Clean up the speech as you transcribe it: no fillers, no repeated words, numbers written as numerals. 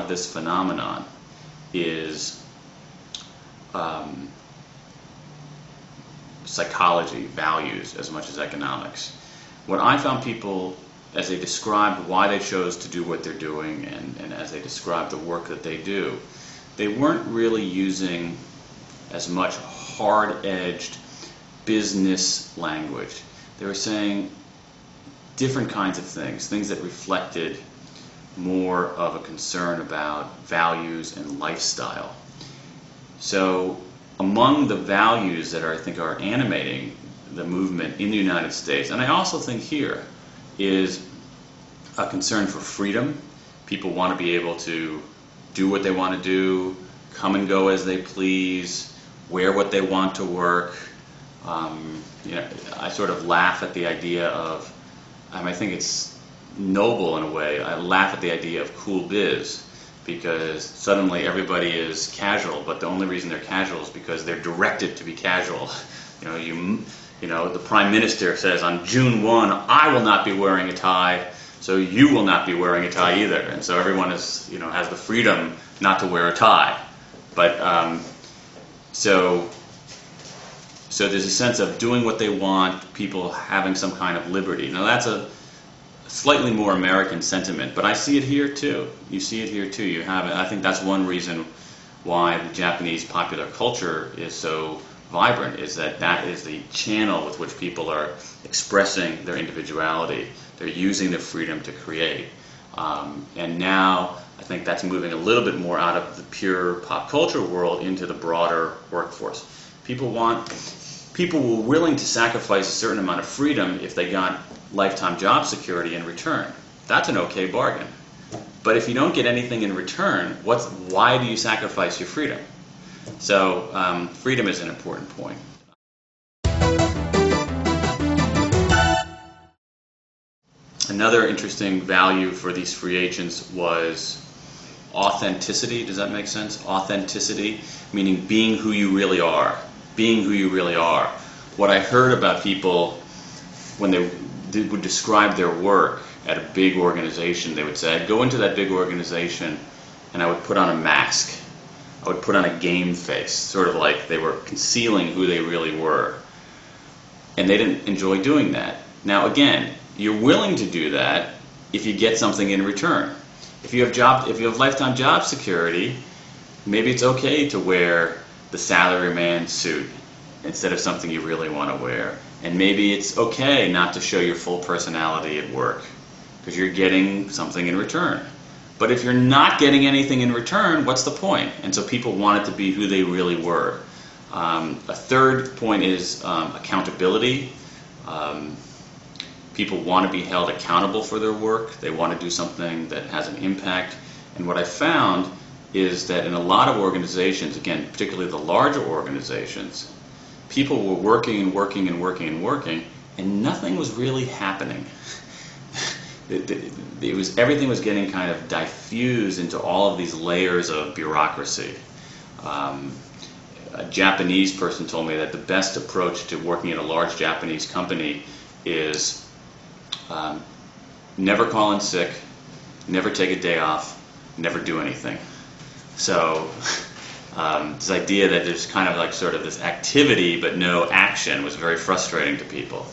of this phenomenon is psychology, values, as much as economics. What I found people, as they described why they chose to do what they're doing, and as they described the work that they do, they weren't really using as much hard-edged business language. They were saying different kinds of things that reflected more of a concern about values and lifestyle. So among the values that I think are animating the movement in the United States, and I also think here, is a concern for freedom. People want to be able to do what they want to do, come and go as they please, wear what they want to work. I sort of laugh at the idea of, I think it's noble in a way, I laugh at the idea of cool biz, because suddenly everybody is casual, but the only reason they're casual is because they're directed to be casual. The Prime Minister says on June 1, I will not be wearing a tie, so you will not be wearing a tie either. And so everyone is, has the freedom not to wear a tie. But so there's a sense of doing what they want, people having some kind of liberty. Now that's a slightly more American sentiment, but I see it here too. You see it here too. You have it. I think that's one reason why the Japanese popular culture is so vibrant, is that is the channel with which people are expressing their individuality. They're using their freedom to create. And now I think that's moving a little bit more out of the pure pop culture world into the broader workforce. People were willing to sacrifice a certain amount of freedom if they got lifetime job security in return. That's an okay bargain. But if you don't get anything in return, why do you sacrifice your freedom? So freedom is an important point. Another interesting value for these free agents was authenticity. Does that make sense? Authenticity, meaning being who you really are. Being who you really are. What I heard about people when they would describe their work at a big organization, they would say, I'd go into that big organization and I would put on a mask. I would put on a game face, sort of like they were concealing who they really were. And they didn't enjoy doing that. Now again, you're willing to do that if you get something in return. If you have lifetime job security, maybe it's okay to wear the salaryman suit instead of something you really want to wear. And maybe it's okay not to show your full personality at work because you're getting something in return. But if you're not getting anything in return, what's the point? And so people wanted to be who they really were. A third point is accountability. People want to be held accountable for their work. They want to do something that has an impact. And what I found is that in a lot of organizations, again, particularly the larger organizations, people were working and working and working and working, and nothing was really happening. Everything was getting kind of diffused into all of these layers of bureaucracy. A Japanese person told me that the best approach to working at a large Japanese company is never call in sick, never take a day off, never do anything. So this idea that there's kind of like sort of this activity but no action was very frustrating to people.